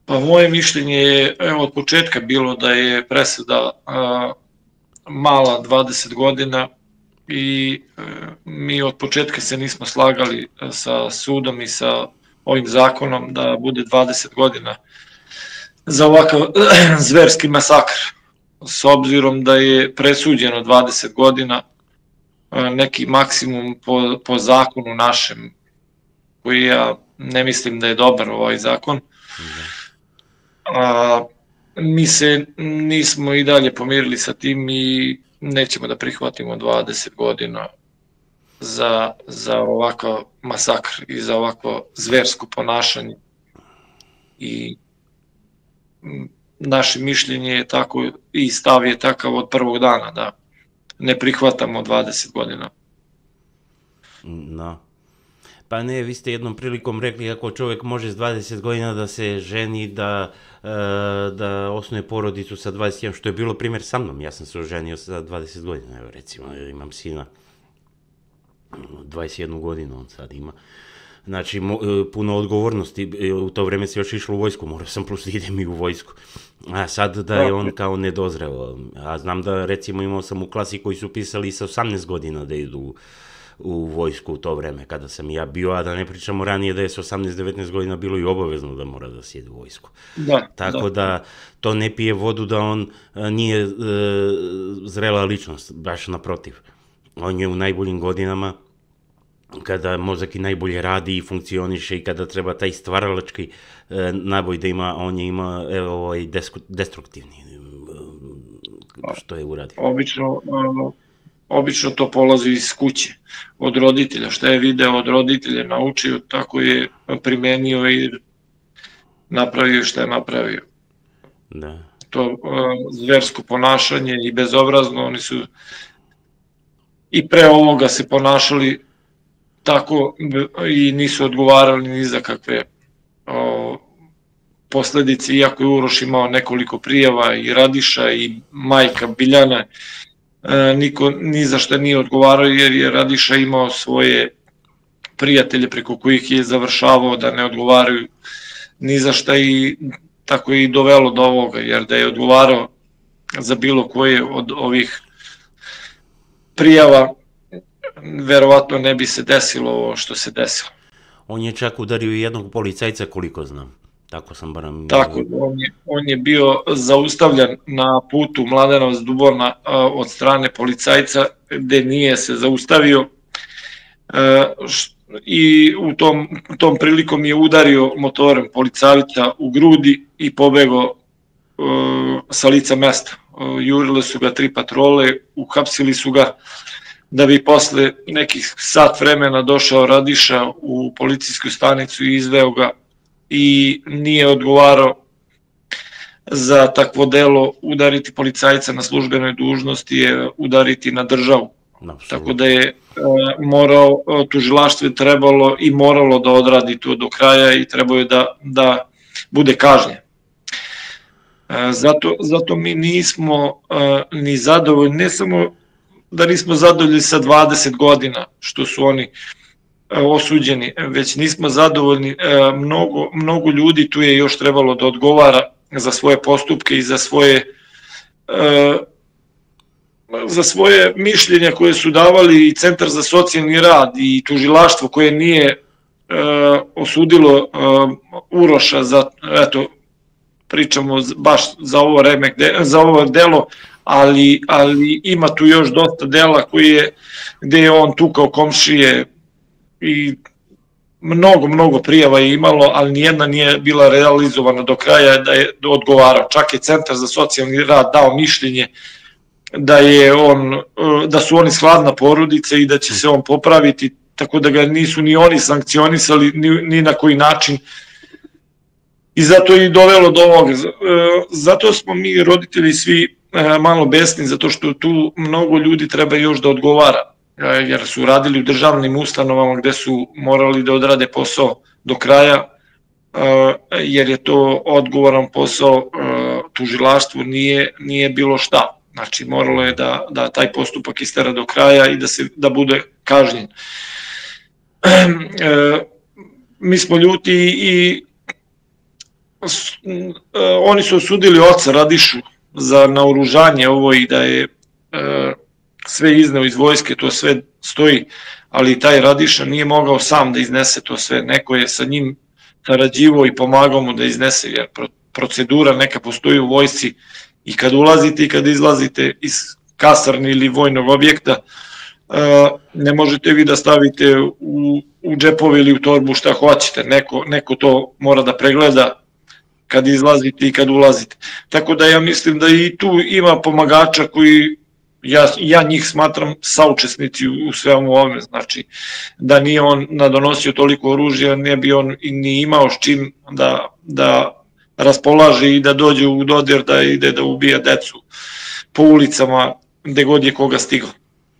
Pa moje mišljenje je od početka bilo da je presuda mala 20 godina i mi od početka se nismo slagali sa sudom i sa ovim zakonom da bude 20 godina za ovakav zverski masakr. S obzirom da je presuđeno 20 godina, neki maksimum po zakonu našem, koji ja ne mislim da je dobar ovaj zakon, mi se nismo i dalje pomirili sa tim i nećemo da prihvatimo 20 godina za ovakav masakr i za ovako zversko ponašanje. I naše mišljenje je tako i stav je takav od prvog dana da ne prihvatamo 20 godina. Da. Pa ne, vi ste jednom prilikom rekli kako čovjek može s 20 godina da se ženi, da osnuje porodicu sa 21, što je bilo primjer sa mnom. Ja sam se oženio sa 20 godina, evo recimo, imam sina 21 godinu, on sad ima. Znači, puno odgovornosti, u to vreme se još išlo u vojsku, morao sam plus da idem i u vojsku. A sad da je on kao nedozreo. A znam da, recimo, imao sam u klasi koji su pisali sa 18 godina da idu u vojsku u to vreme, kada sam ja bio, a da ne pričamo ranije da je s 18-19 godina bilo i obavezno da mora da sjedi u vojsku. Tako da to ne pije vodu da on nije zrela ličnost, baš naprotiv. On je u najboljim godinama, kada mozak i najbolje radi i funkcioniše i kada treba taj stvaralački naboj da ima, on je ima destruktivni, što je uradio. Obično to polazi iz kuće, od roditelja. Šta je video od roditelja naučio, tako je primenio i napravio šta je napravio. To zversko ponašanje i bezobrazno, oni su i pre ovoga se ponašali tako i nisu odgovarali ni za kakve posledice, iako je Uroš imao nekoliko prijava i Radiša i majka Biljana, niko ni za šta nije odgovarao jer je Radiša imao svoje prijatelje preko kojih je završavao da ne odgovaraju ni za šta i tako je i dovelo do ovoga, jer da je odgovarao za bilo koje od ovih prijava, verovatno ne bi se desilo ovo što se desilo. On je čak udario i jednog policajca, koliko znam. Tako sam baram... Tako, on je bio zaustavljan na putu Mladenovac-Duborna od strane policajca, gde nije se zaustavio i u tom prilikom je udario motorem policajca u grudi i pobegao sa lica mesta. Jurile su ga 3 patrole, uhapsili su ga, da bi posle nekih sat vremena došao Radiša u policijsku stanicu i izveo ga i nije odgovarao za takvo delo. Udariti policajca na službenoj dužnosti je udariti na državu. Tako da je morao, tužilaštvo je trebalo i moralo da odradi to do kraja i trebao je da bude kažnjen. Zato mi nismo ni zadovoljni, ne samo da nismo zadovoljni sa 20 godina što su oni osuđeni, već nismo zadovoljni, mnogo ljudi tu je još trebalo da odgovara za svoje postupke i za svoje mišljenja koje su davali i Centar za socijalni rad i tužilaštvo koje nije osudilo Uroša za, eto, pričamo baš za ovo delo, ali ima tu još dosta dela gde je on tukao komšije i mnogo prijava je imalo, ali nijedna nije bila realizovana do kraja da je odgovarao. Čak je Centar za socijalni rad dao mišljenje da su oni skladna porodica i da će se on popraviti, tako da ga nisu ni oni sankcionisali ni na koji način. I zato je i dovelo do ovoga. Zato smo mi roditelji svi malo besni, zato što tu mnogo ljudi treba još da odgovara, jer su radili u državnim ustanovama gde su morali da odrade posao do kraja, jer je to odgovoran posao, tužilaštvu nije bilo šta. Znači moralo je da taj postupak istera do kraja i da bude kažnjen. Mi smo ljuti i oni su osudili oca Radišu za naoružanje ovo i da je sve izneo iz vojske, to sve stoji, ali taj Radiša nije mogao sam da iznese to sve, neko je sa njim sarađivao i pomagao mu da iznese, jer procedura neka postoji u vojsci i kad ulazite i kad izlazite iz kasarne ili vojnog objekta, ne možete vi da stavite u džepove ili u torbu šta hoćete, neko to mora da pregleda kad izlazite i kad ulazite. Tako da ja mislim da i tu ima pomagača koji, ja njih smatram saučesnici u svemu ovome, znači da nije on nadonosio toliko oružja, ne bi on ni imao s čim da raspolaže i da dođe u dodir da ide da ubija decu po ulicama gde god je koga stigao.